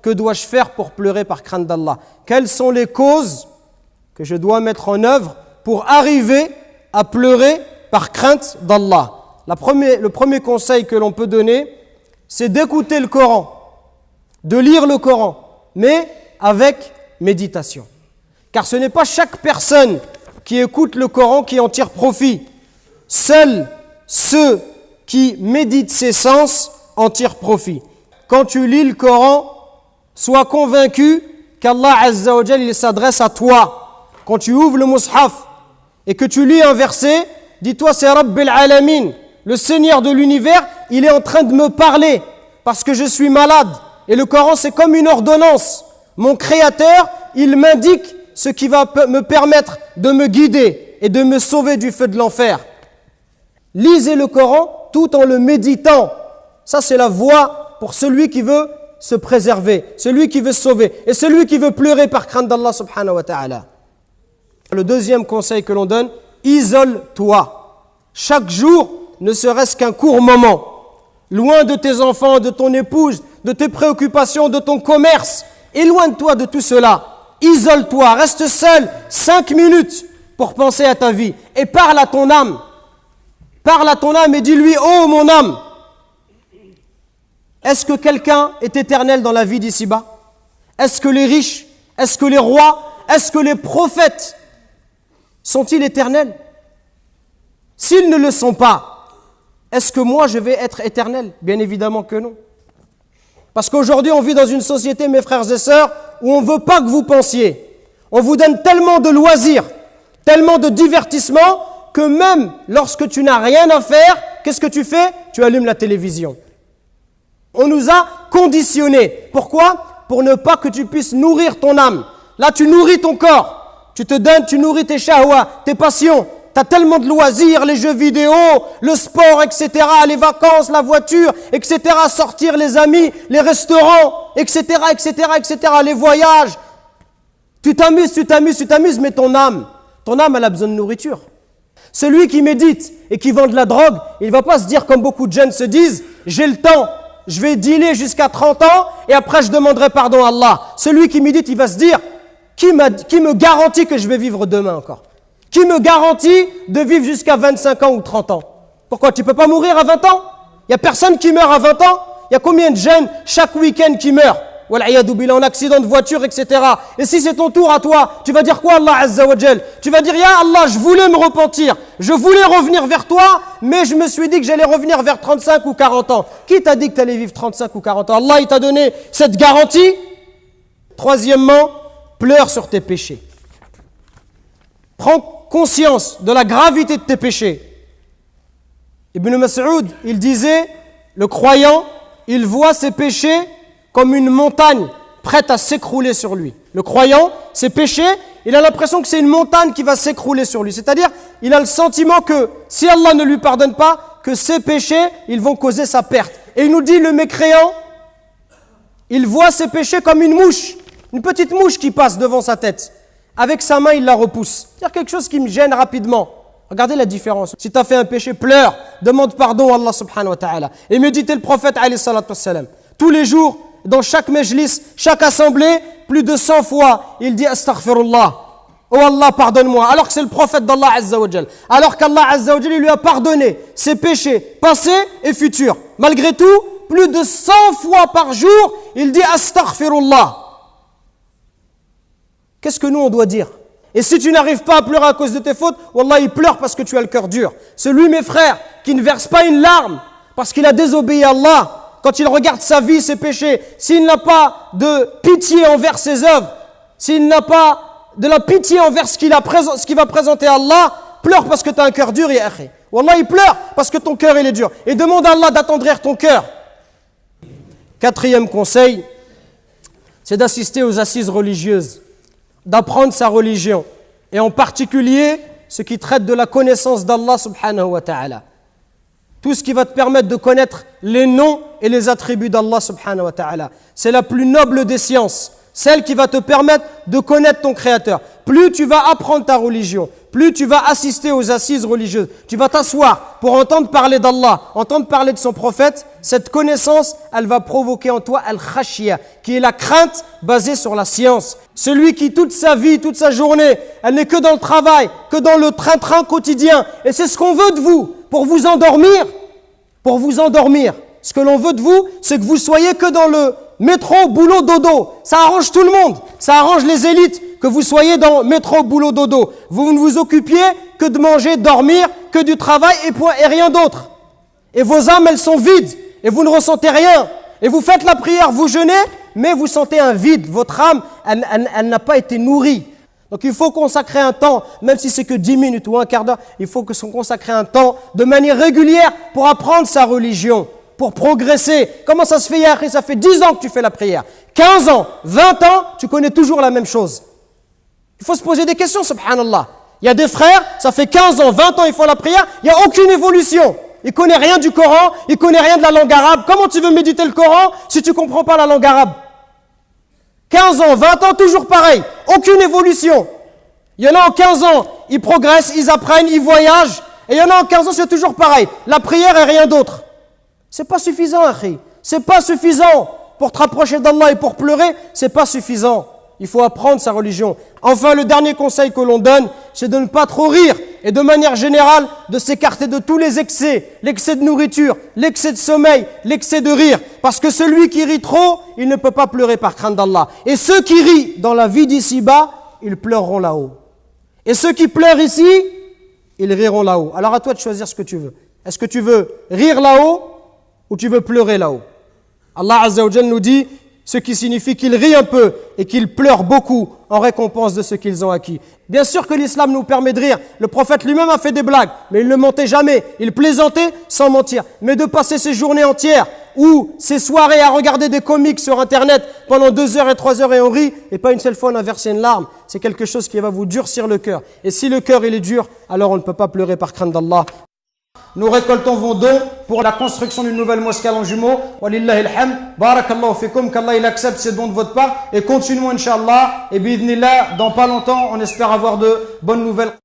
Que dois-je faire pour pleurer par crainte d'Allah? Quelles sont les causes que je dois mettre en œuvre pour arriver à pleurer par crainte d'Allah? Le premier conseil que l'on peut donner, c'est d'écouter le Coran, de lire le Coran, mais avec méditation. Car ce n'est pas chaque personne qui écoute le Coran qui en tire profit. Seuls ceux qui méditent ses sens en tirent profit. Quand tu lis le Coran, sois convaincu qu'Allah Azza wa Jal, il s'adresse à toi. Quand tu ouvres le Mus'haf et que tu lis un verset, dis-toi c'est Rabbil Alamin, le Seigneur de l'univers, il est en train de me parler parce que je suis malade. Et le Coran c'est comme une ordonnance. Mon Créateur, il m'indique ce qui va me permettre de me guider et de me sauver du feu de l'enfer. Lisez le Coran tout en le méditant. Ça c'est la voie pour celui qui veut se préserver, celui qui veut se sauver et celui qui veut pleurer par crainte d'Allah subhanahu wa ta'ala. Le deuxième conseil que l'on donne, isole-toi. Chaque jour, ne serait-ce qu'un court moment, loin de tes enfants, de ton épouse, de tes préoccupations, de ton commerce. Éloigne-toi de tout cela. Isole-toi, reste seul 5 minutes pour penser à ta vie et parle à ton âme. Parle à ton âme et dis-lui, oh mon âme, est-ce que quelqu'un est éternel dans la vie d'ici-bas? Est-ce que les riches, est-ce que les rois, est-ce que les prophètes sont-ils éternels? S'ils ne le sont pas, est-ce que moi je vais être éternel? Bien évidemment que non. Parce qu'aujourd'hui on vit dans une société, mes frères et sœurs, où on ne veut pas que vous pensiez. On vous donne tellement de loisirs, tellement de divertissements, que même lorsque tu n'as rien à faire, qu'est-ce que tu fais? Tu allumes la télévision. On nous a conditionnés. Pourquoi? Pour ne pas que tu puisses nourrir ton âme. Là, tu nourris ton corps. Tu te donnes, tu nourris tes shahwa, tes passions. Tu as tellement de loisirs, les jeux vidéo, le sport, etc., les vacances, la voiture, etc., sortir les amis, les restaurants, etc., les voyages. Tu t'amuses, mais ton âme, elle a besoin de nourriture. Celui qui médite et qui vend de la drogue, il ne va pas se dire comme beaucoup de jeunes se disent, j'ai le temps, je vais dealer jusqu'à 30 ans et après je demanderai pardon à Allah. Celui qui médite, il va se dire, qui me garantit que je vais vivre demain encore? Qui me garantit de vivre jusqu'à 25 ans ou 30 ans? Pourquoi? Tu ne peux pas mourir à 20 ans? Il n'y a personne qui meurt à 20 ans? Il y a combien de jeunes chaque week-end qui meurent? En accident de voiture, etc. Et si c'est ton tour à toi, tu vas dire quoi, Allah Azza wa Jal? Tu vas dire, Ya Allah, je voulais me repentir, je voulais revenir vers toi, mais je me suis dit que j'allais revenir vers 35 ou 40 ans. Qui t'a dit que tu allais vivre 35 ou 40 ans? Allah, il t'a donné cette garantie. Troisièmement, pleure sur tes péchés. Prends conscience de la gravité de tes péchés. Ibn Mas'ud, il disait, le croyant, il voit ses péchés comme une montagne prête à s'écrouler sur lui. Le croyant, ses péchés, il a l'impression que c'est une montagne qui va s'écrouler sur lui. C'est-à-dire, il a le sentiment que si Allah ne lui pardonne pas, que ses péchés, ils vont causer sa perte. Et il nous dit, le mécréant, il voit ses péchés comme une mouche, une petite mouche qui passe devant sa tête. Avec sa main, il la repousse. C'est-à-dire quelque chose qui me gêne rapidement. Regardez la différence. Si tu as fait un péché, pleure, demande pardon à Allah subhanahu wa ta'ala. Et méditez le prophète alayhi salatu wassalam. Tous les jours, dans chaque majlis, chaque assemblée, plus de 100 fois, il dit astaghfirullah. Oh Allah, pardonne-moi. Alors que c'est le prophète d'Allah Azza wa Jal. Alors qu'Allah Azza wa Jal, il lui a pardonné ses péchés passés et futurs. Malgré tout, plus de 100 fois par jour, il dit astaghfirullah. Qu'est-ce que nous on doit dire? Et si tu n'arrives pas à pleurer à cause de tes fautes, Wallah, il pleure parce que tu as le cœur dur. Celui, mes frères, qui ne verse pas une larme parce qu'il a désobéi à Allah, quand il regarde sa vie, ses péchés, s'il n'a pas de pitié envers ses œuvres, s'il n'a pas de la pitié envers ce qu'il va présenter à Allah, pleure parce que tu as un cœur dur, ya akhi. Wallah, il pleure parce que ton cœur il est dur. Et demande à Allah d'attendrir ton cœur. Quatrième conseil, c'est d'assister aux assises religieuses, d'apprendre sa religion. Et en particulier, ce qui traite de la connaissance d'Allah subhanahu wa ta'ala. Tout ce qui va te permettre de connaître les noms et les attributs d'Allah subhanahu wa ta'ala. C'est la plus noble des sciences, celle qui va te permettre de connaître ton Créateur. Plus tu vas apprendre ta religion, plus tu vas assister aux assises religieuses, tu vas t'asseoir pour entendre parler d'Allah, entendre parler de son prophète, cette connaissance, elle va provoquer en toi al-khashiyah, qui est la crainte basée sur la science. Celui qui toute sa vie, toute sa journée, elle n'est que dans le travail, que dans le train-train quotidien. Et c'est ce qu'on veut de vous, pour vous endormir. Pour vous endormir. Ce que l'on veut de vous, c'est que vous soyez que dans le métro, boulot, dodo. Ça arrange tout le monde. Ça arrange les élites que vous soyez dans métro, boulot, dodo. Vous ne vous occupiez que de manger, dormir, que du travail et rien d'autre. Et vos âmes, elles sont vides. Et vous ne ressentez rien. Et vous faites la prière, vous jeûnez, mais vous sentez un vide. Votre âme, elle n'a pas été nourrie. Donc il faut consacrer un temps, même si c'est que 10 minutes ou un quart d'heure, il faut que consacrer un temps de manière régulière pour apprendre sa religion, pour progresser. Comment ça se fait hier? Ça fait 10 ans que tu fais la prière. 15 ans, 20 ans, tu connais toujours la même chose. Il faut se poser des questions, subhanallah. Il y a des frères, ça fait 15 ans, 20 ans, ils font la prière, il n'y a aucune évolution. Il ne connaît rien du Coran, il ne connaît rien de la langue arabe. Comment tu veux méditer le Coran si tu ne comprends pas la langue arabe? 15 ans, 20 ans, toujours pareil. Aucune évolution. Il y en a en 15 ans, ils progressent, ils apprennent, ils voyagent. Et il y en a en 15 ans, c'est toujours pareil. La prière et rien d'autre. C'est pas suffisant, akhi. C'est pas suffisant. Pour te rapprocher d'Allah et pour pleurer, c'est pas suffisant. Il faut apprendre sa religion. Enfin, le dernier conseil que l'on donne, c'est de ne pas trop rire et de manière générale, de s'écarter de tous les excès. L'excès de nourriture, l'excès de sommeil, l'excès de rire. Parce que celui qui rit trop, il ne peut pas pleurer par crainte d'Allah. Et ceux qui rient dans la vie d'ici-bas, ils pleureront là-haut. Et ceux qui pleurent ici, ils riront là-haut. Alors à toi de choisir ce que tu veux. Est-ce que tu veux rire là-haut ou tu veux pleurer là-haut? Allah Azza wa Jalla nous dit, ce qui signifie qu'ils rient un peu et qu'ils pleurent beaucoup en récompense de ce qu'ils ont acquis. Bien sûr que l'islam nous permet de rire. Le prophète lui-même a fait des blagues, mais il ne mentait jamais. Il plaisantait sans mentir. Mais de passer ses journées entières ou ses soirées à regarder des comics sur Internet pendant 2 heures et 3 heures et on rit, et pas une seule fois on a versé une larme, c'est quelque chose qui va vous durcir le cœur. Et si le cœur il est dur, alors on ne peut pas pleurer par crainte d'Allah. Nous récoltons vos dons pour la construction d'une nouvelle mosquée à Longjumeau. Walillahi alhamd. Barakallahu fikum. Qu'Allah il accepte ces dons de votre part. Et continuons, Inch'Allah. Et bi'idhnillah, dans pas longtemps, on espère avoir de bonnes nouvelles.